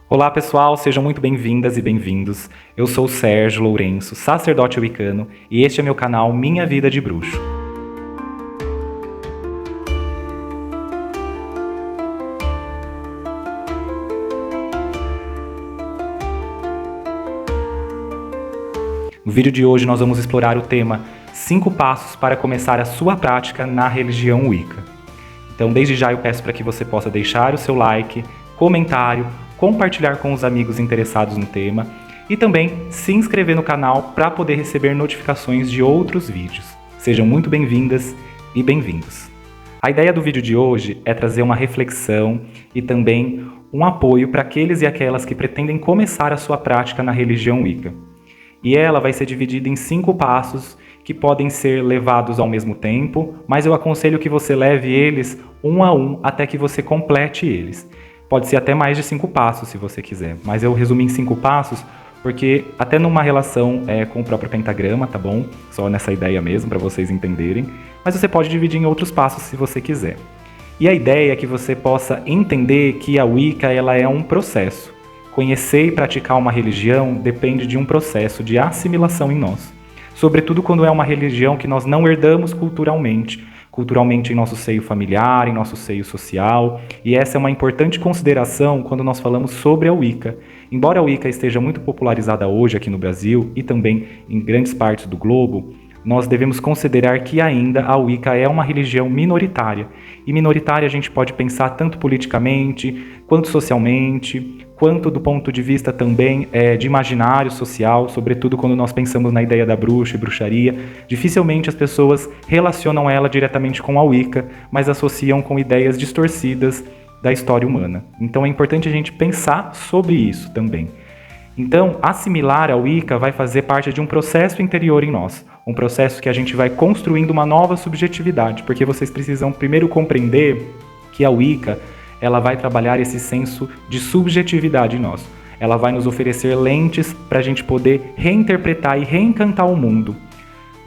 Olá pessoal, sejam muito bem-vindas e bem-vindos. Eu sou o Sérgio Lourenço, sacerdote wicano, e este é meu canal Minha Vida de Bruxo. No vídeo de hoje nós vamos explorar o tema 5 passos para começar a sua prática na religião Wicca. Então desde já eu peço para que você possa deixar o seu like, comentário, compartilhar com os amigos interessados no tema e também se inscrever no canal para poder receber notificações de outros vídeos. Sejam muito bem-vindas e bem-vindos. A ideia do vídeo de hoje é trazer uma reflexão e também um apoio para aqueles e aquelas que pretendem começar a sua prática na religião Wicca. E ela vai ser dividida em 5 passos que podem ser levados ao mesmo tempo, mas eu aconselho que você leve eles um a um até que você complete eles. Pode ser até mais de 5 passos se você quiser, mas eu resumi em 5 passos porque até numa relação com o próprio pentagrama, tá bom? Só nessa ideia mesmo, para vocês entenderem. Mas você pode dividir em outros passos se você quiser. E a ideia é que você possa entender que a Wicca ela é um processo. Conhecer e praticar uma religião depende de um processo de assimilação em nós. Sobretudo quando é uma religião que nós não herdamos culturalmente em nosso seio familiar, em nosso seio social, e essa é uma importante consideração quando nós falamos sobre a Wicca. Embora a Wicca esteja muito popularizada hoje aqui no Brasil e também em grandes partes do globo, nós devemos considerar que ainda a Wicca é uma religião minoritária. E minoritária a gente pode pensar tanto politicamente, quanto socialmente, quanto do ponto de vista também de imaginário social, sobretudo quando nós pensamos na ideia da bruxa e bruxaria. Dificilmente as pessoas relacionam ela diretamente com a Wicca, mas associam com ideias distorcidas da história humana. Então é importante a gente pensar sobre isso também. Então, assimilar a Wicca vai fazer parte de um processo interior em nós, um processo que a gente vai construindo uma nova subjetividade, porque vocês precisam primeiro compreender que a Wicca ela vai trabalhar esse senso de subjetividade em nós. Ela vai nos oferecer lentes para a gente poder reinterpretar e reencantar o mundo.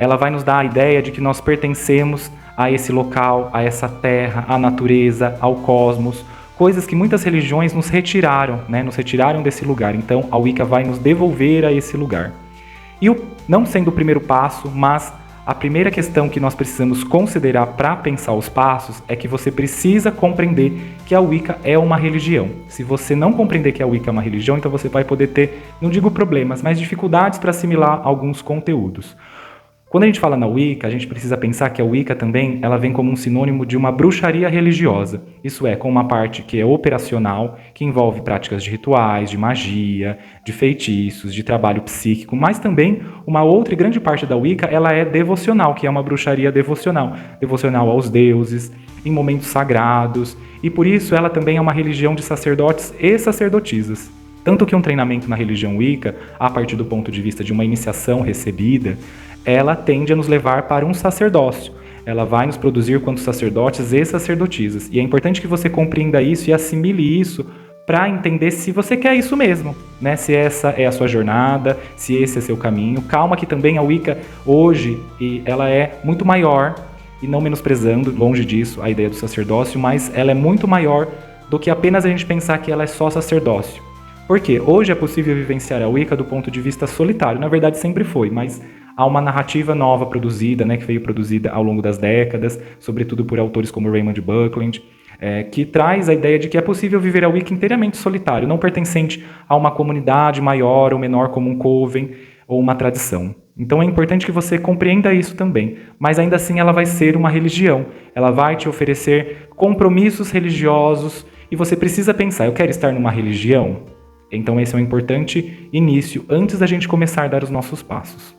Ela vai nos dar a ideia de que nós pertencemos a esse local, a essa terra, à natureza, ao cosmos, coisas que muitas religiões nos retiraram, nos retiraram desse lugar. Então a Wicca vai nos devolver a esse lugar. E não sendo o primeiro passo, mas a primeira questão que nós precisamos considerar para pensar os passos é que você precisa compreender que a Wicca é uma religião. Se você não compreender que a Wicca é uma religião, então você vai poder ter, não digo problemas, mas dificuldades para assimilar alguns conteúdos. Quando a gente fala na Wicca, a gente precisa pensar que a Wicca também ela vem como um sinônimo de uma bruxaria religiosa. Isso é, com uma parte que é operacional, que envolve práticas de rituais, de magia, de feitiços, de trabalho psíquico, mas também uma outra e grande parte da Wicca ela é devocional, que é uma bruxaria devocional. Devocional aos deuses, em momentos sagrados, e por isso ela também é uma religião de sacerdotes e sacerdotisas. Tanto que um treinamento na religião Wicca, a partir do ponto de vista de uma iniciação recebida, ela tende a nos levar para um sacerdócio. Ela vai nos produzir quanto sacerdotes e sacerdotisas. E é importante que você compreenda isso e assimile isso para entender se você quer isso mesmo, se essa é a sua jornada, se esse é seu caminho. Calma que também a Wicca hoje ela é muito maior, e não menosprezando, longe disso, a ideia do sacerdócio, mas ela é muito maior do que apenas a gente pensar que ela é só sacerdócio. Por quê? Hoje é possível vivenciar a Wicca do ponto de vista solitário. Na verdade sempre foi, mas há uma narrativa nova produzida, que veio produzida ao longo das décadas, sobretudo por autores como Raymond Buckland, que traz a ideia de que é possível viver a Wicca inteiramente solitário, não pertencente a uma comunidade maior ou menor como um coven ou uma tradição. Então é importante que você compreenda isso também, mas ainda assim ela vai ser uma religião, ela vai te oferecer compromissos religiosos e você precisa pensar, eu quero estar numa religião? Então esse é um importante início antes da gente começar a dar os nossos passos.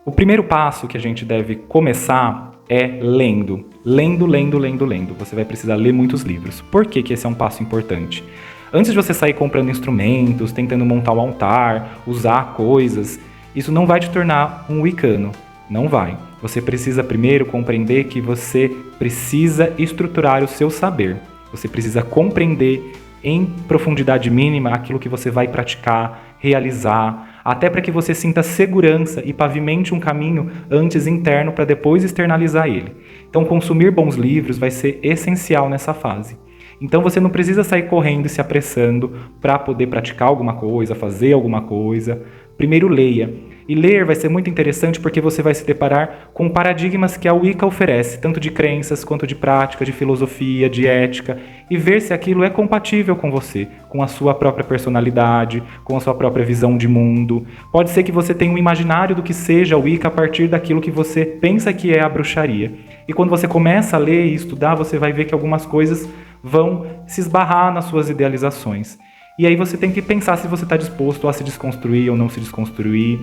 O primeiro passo que a gente deve começar é lendo. Lendo. Você vai precisar ler muitos livros. Por que esse é um passo importante? Antes de você sair comprando instrumentos, tentando montar um altar, usar coisas, isso não vai te tornar um wicano. Não vai. Você precisa primeiro compreender que você precisa estruturar o seu saber. Você precisa compreender em profundidade mínima aquilo que você vai praticar, realizar, até para que você sinta segurança e pavimente um caminho antes interno para depois externalizar ele. Então, consumir bons livros vai ser essencial nessa fase. Então você não precisa sair correndo e se apressando para poder praticar alguma coisa, fazer alguma coisa. Primeiro leia. E ler vai ser muito interessante porque você vai se deparar com paradigmas que a Wicca oferece, tanto de crenças quanto de prática, de filosofia, de ética, e ver se aquilo é compatível com você, com a sua própria personalidade, com a sua própria visão de mundo. Pode ser que você tenha um imaginário do que seja a Wicca a partir daquilo que você pensa que é a bruxaria. E quando você começa a ler e estudar, você vai ver que algumas coisas vão se esbarrar nas suas idealizações. E aí você tem que pensar se você está disposto a se desconstruir ou não se desconstruir.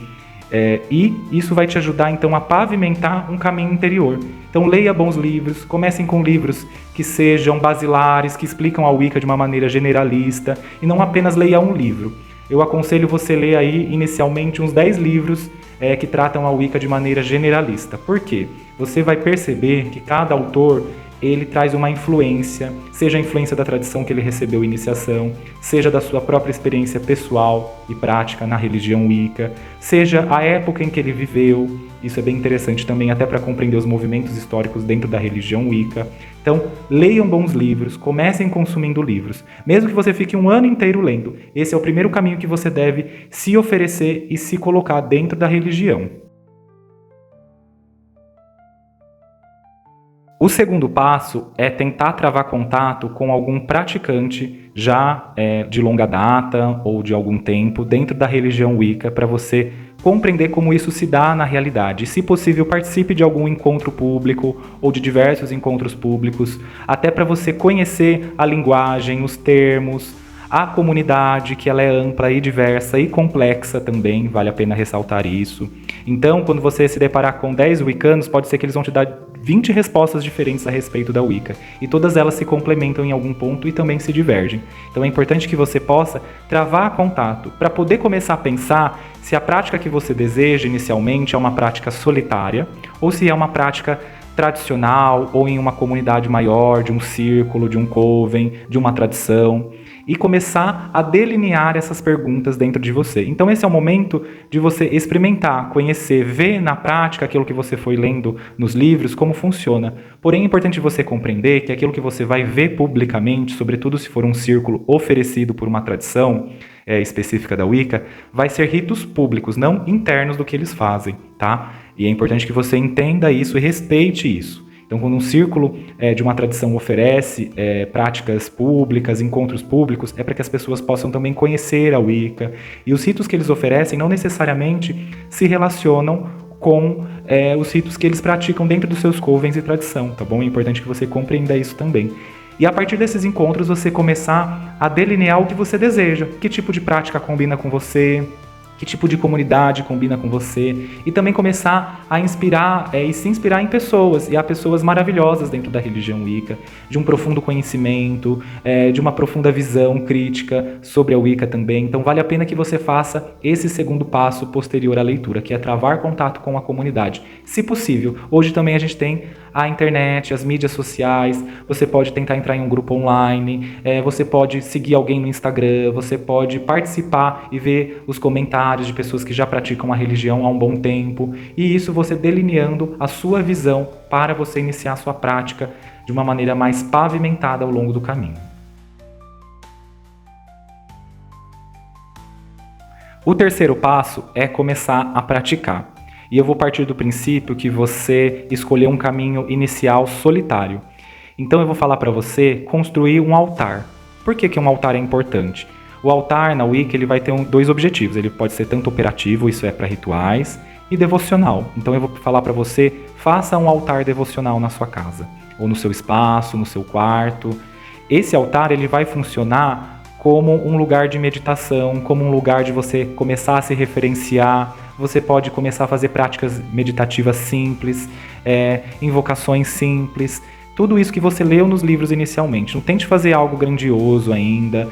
E isso vai te ajudar então a pavimentar um caminho interior. Então leia bons livros, comecem com livros que sejam basilares, que explicam a Wicca de uma maneira generalista, e não apenas leia um livro. Eu aconselho você ler aí inicialmente uns 10 livros que tratam a Wicca de maneira generalista. Por quê? Você vai perceber que cada autor ele traz uma influência, seja a influência da tradição que ele recebeu iniciação, seja da sua própria experiência pessoal e prática na religião Wicca, seja a época em que ele viveu. Isso é bem interessante também, até para compreender os movimentos históricos dentro da religião Wicca. Então, leiam bons livros, comecem consumindo livros. Mesmo que você fique um ano inteiro lendo, esse é o primeiro caminho que você deve se oferecer e se colocar dentro da religião. O segundo passo é tentar travar contato com algum praticante já de longa data ou de algum tempo dentro da religião Wicca para você compreender como isso se dá na realidade. Se possível, participe de algum encontro público ou de diversos encontros públicos, até para você conhecer a linguagem, os termos, a comunidade, que ela é ampla e diversa e complexa também, vale a pena ressaltar isso. Então, quando você se deparar com 10 wiccanos, pode ser que eles vão te dar 20 respostas diferentes a respeito da Wicca, e todas elas se complementam em algum ponto e também se divergem. Então é importante que você possa travar contato para poder começar a pensar se a prática que você deseja inicialmente é uma prática solitária ou se é uma prática tradicional ou em uma comunidade maior, de um círculo, de um coven, de uma tradição, e começar a delinear essas perguntas dentro de você. Então esse é o momento de você experimentar, conhecer, ver na prática aquilo que você foi lendo nos livros, como funciona. Porém é importante você compreender que aquilo que você vai ver publicamente, sobretudo se for um círculo oferecido por uma tradição específica da Wicca, vai ser ritos públicos, não internos do que eles fazem, tá? E é importante que você entenda isso e respeite isso. Então, quando um círculo de uma tradição oferece práticas públicas, encontros públicos, é para que as pessoas possam também conhecer a Wicca. E os ritos que eles oferecem não necessariamente se relacionam com os ritos que eles praticam dentro dos seus covens e tradição, tá bom? É importante que você compreenda isso também. E a partir desses encontros, você começar a delinear o que você deseja, que tipo de prática combina com você, que tipo de comunidade combina com você, e também começar a inspirar e se inspirar em pessoas, e há pessoas maravilhosas dentro da religião Wicca, de um profundo conhecimento, de uma profunda visão crítica sobre a Wicca também. Então vale a pena que você faça esse segundo passo posterior à leitura, que é travar contato com a comunidade, se possível. Hoje também a gente tem a internet, as mídias sociais, você pode tentar entrar em um grupo online, você pode seguir alguém no Instagram, você pode participar e ver os comentários de pessoas que já praticam a religião há um bom tempo, e isso você delineando a sua visão para você iniciar a sua prática de uma maneira mais pavimentada ao longo do caminho. O terceiro passo é começar a praticar. E eu vou partir do princípio que você escolheu um caminho inicial solitário. Então eu vou falar para você construir um altar. Por que um altar é importante? O altar na Wicca ele vai ter dois objetivos. Ele pode ser tanto operativo, isso é para rituais, e devocional. Então eu vou falar para você, faça um altar devocional na sua casa, ou no seu espaço, no seu quarto. Esse altar ele vai funcionar como um lugar de meditação, como um lugar de você começar a se referenciar. Você pode começar a fazer práticas meditativas simples, invocações simples, tudo isso que você leu nos livros inicialmente. Não tente fazer algo grandioso ainda,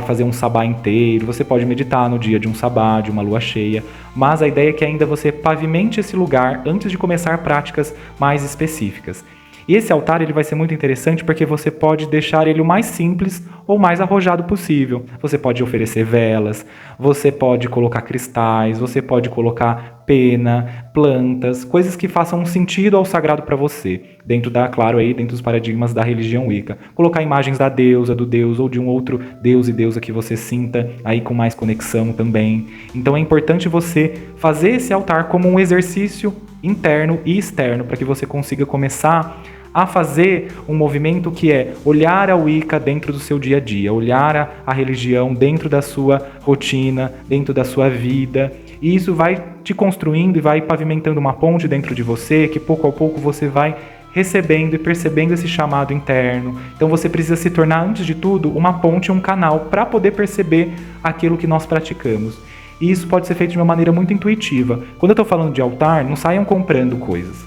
fazer um sabá inteiro. Você pode meditar no dia de um sabá, de uma lua cheia, mas a ideia é que ainda você pavimente esse lugar antes de começar práticas mais específicas. E esse altar ele vai ser muito interessante porque você pode deixar ele o mais simples ou mais arrojado possível. Você pode oferecer velas, você pode colocar cristais, você pode colocar pena, plantas, coisas que façam um sentido ao sagrado para você, dentro dos paradigmas da religião Wicca. Colocar imagens da deusa, do deus ou de um outro deus e deusa que você sinta aí com mais conexão também. Então é importante você fazer esse altar como um exercício interno e externo para que você consiga começar a fazer um movimento que é olhar a Wicca dentro do seu dia a dia, olhar a religião dentro da sua rotina, dentro da sua vida. E isso vai te construindo e vai pavimentando uma ponte dentro de você, que pouco a pouco você vai recebendo e percebendo esse chamado interno. Então você precisa se tornar, antes de tudo, uma ponte, um canal para poder perceber aquilo que nós praticamos. E isso pode ser feito de uma maneira muito intuitiva. Quando eu estou falando de altar, não saiam comprando coisas.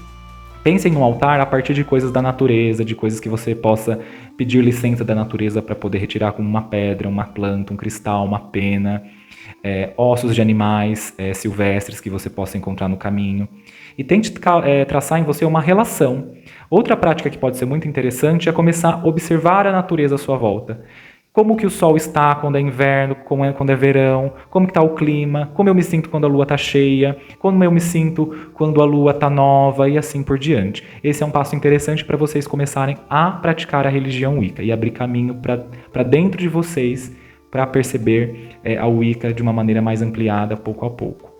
Pensem no altar a partir de coisas da natureza, de coisas que você possa pedir licença da natureza para poder retirar, como uma pedra, uma planta, um cristal, uma pena, ossos de animais silvestres que você possa encontrar no caminho. E tente traçar em você uma relação. Outra prática que pode ser muito interessante é começar a observar a natureza à sua volta. Como que o sol está quando é inverno, quando é verão, como que está o clima, como eu me sinto quando a lua está cheia, como eu me sinto quando a lua está nova e assim por diante. Esse é um passo interessante para vocês começarem a praticar a religião Wicca e abrir caminho para dentro de vocês para perceber a Wicca de uma maneira mais ampliada, pouco a pouco.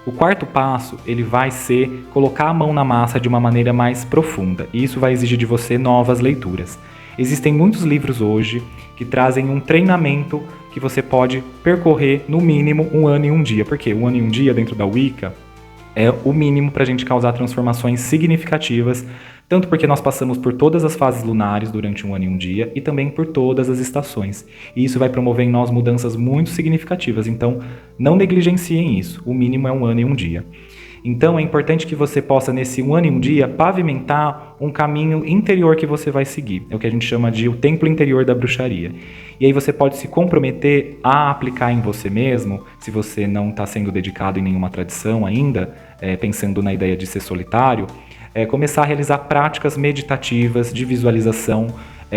O quarto passo, ele vai ser colocar a mão na massa de uma maneira mais profunda, e isso vai exigir de você novas leituras. Existem muitos livros hoje que trazem um treinamento que você pode percorrer no mínimo 1 ano e 1 dia, porque 1 ano e 1 dia dentro da Wicca é o mínimo para a gente causar transformações significativas, tanto porque nós passamos por todas as fases lunares durante 1 ano e 1 dia e também por todas as estações. E isso vai promover em nós mudanças muito significativas, então não negligenciem isso, o mínimo é 1 ano e 1 dia. Então é importante que você possa, nesse 1 ano e 1 dia, pavimentar um caminho interior que você vai seguir. É o que a gente chama de o templo interior da bruxaria. E aí você pode se comprometer a aplicar em você mesmo, se você não está sendo dedicado em nenhuma tradição ainda, pensando na ideia de ser solitário, começar a realizar práticas meditativas de visualização,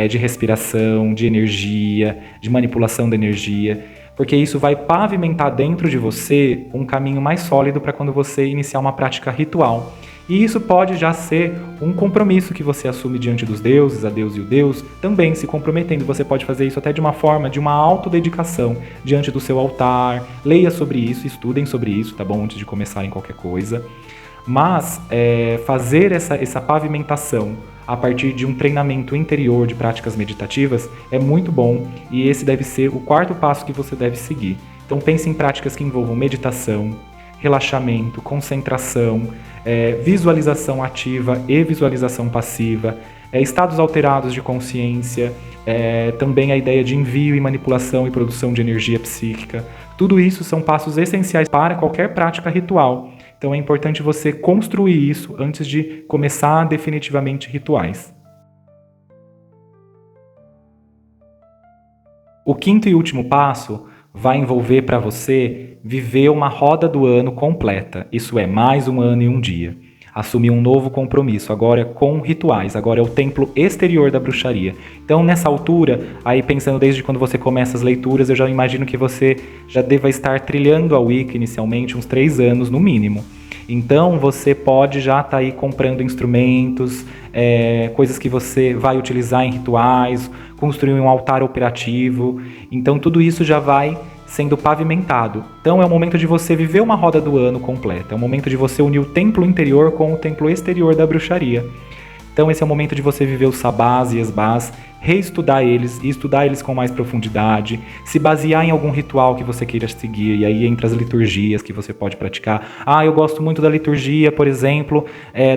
de respiração, de energia, de manipulação da energia, porque isso vai pavimentar dentro de você um caminho mais sólido para quando você iniciar uma prática ritual. E isso pode já ser um compromisso que você assume diante dos deuses, a Deus e o Deus, também se comprometendo. Você pode fazer isso até de uma forma de uma autodedicação diante do seu altar. Leia sobre isso, estudem sobre isso, tá bom? Antes de começarem qualquer coisa. Mas fazer essa pavimentação a partir de um treinamento interior de práticas meditativas é muito bom, e esse deve ser o quarto passo que você deve seguir. Então pense em práticas que envolvam meditação, relaxamento, concentração, visualização ativa e visualização passiva, estados alterados de consciência, também a ideia de envio e manipulação e produção de energia psíquica. Tudo isso são passos essenciais para qualquer prática ritual. Então é importante você construir isso antes de começar definitivamente rituais. O quinto e último passo vai envolver para você viver uma roda do ano completa. Isso é, mais 1 ano e 1 dia. Assumir um novo compromisso, agora é com rituais, agora é o templo exterior da bruxaria. Então nessa altura, aí pensando desde quando você começa as leituras, eu já imagino que você já deva estar trilhando a Wicca inicialmente uns 3 anos no mínimo. Então você pode já estar aí comprando instrumentos, coisas que você vai utilizar em rituais, construir um altar operativo. Então tudo isso já vai sendo pavimentado. Então é o momento de você viver uma roda do ano completa. É o momento de você unir o templo interior com o templo exterior da bruxaria. Então esse é o momento de você viver os sabás e esbás, reestudar eles e estudar eles com mais profundidade, se basear em algum ritual que você queira seguir, e aí entra as liturgias que você pode praticar. Eu gosto muito da liturgia, por exemplo,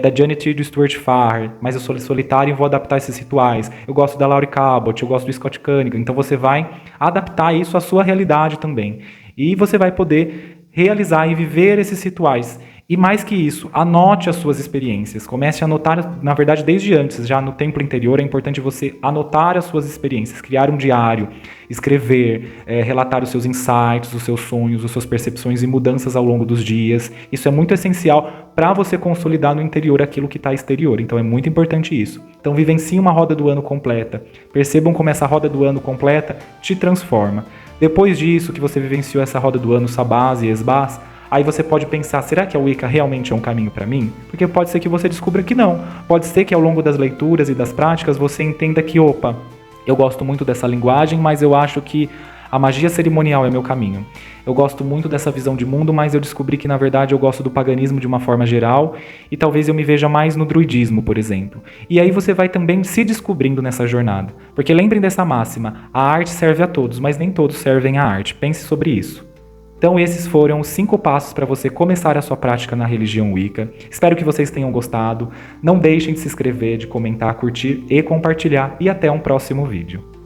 da Janet e do Stuart Farrer, mas eu sou solitário e vou adaptar esses rituais. Eu gosto da Laurie Cabot, eu gosto do Scott Cunningham, então você vai adaptar isso à sua realidade também. E você vai poder realizar e viver esses rituais. E mais que isso, anote as suas experiências. Comece a anotar, na verdade, desde antes, já no templo interior, é importante você anotar as suas experiências, criar um diário, escrever, relatar os seus insights, os seus sonhos, as suas percepções e mudanças ao longo dos dias. Isso é muito essencial para você consolidar no interior aquilo que está exterior. Então é muito importante isso. Então vivencie uma roda do ano completa. Percebam como essa roda do ano completa te transforma. Depois disso, que você vivenciou essa roda do ano Sabás e Esbás, aí você pode pensar, será que a Wicca realmente é um caminho para mim? Porque pode ser que você descubra que não. Pode ser que ao longo das leituras e das práticas você entenda que, opa, eu gosto muito dessa linguagem, mas eu acho que a magia cerimonial é meu caminho. Eu gosto muito dessa visão de mundo, mas eu descobri que na verdade eu gosto do paganismo de uma forma geral e talvez eu me veja mais no druidismo, por exemplo. E aí você vai também se descobrindo nessa jornada. Porque lembrem dessa máxima, a arte serve a todos, mas nem todos servem à arte. Pense sobre isso. Então esses foram os 5 passos para você começar a sua prática na religião Wicca. Espero que vocês tenham gostado. Não deixem de se inscrever, de comentar, curtir e compartilhar. E até um próximo vídeo.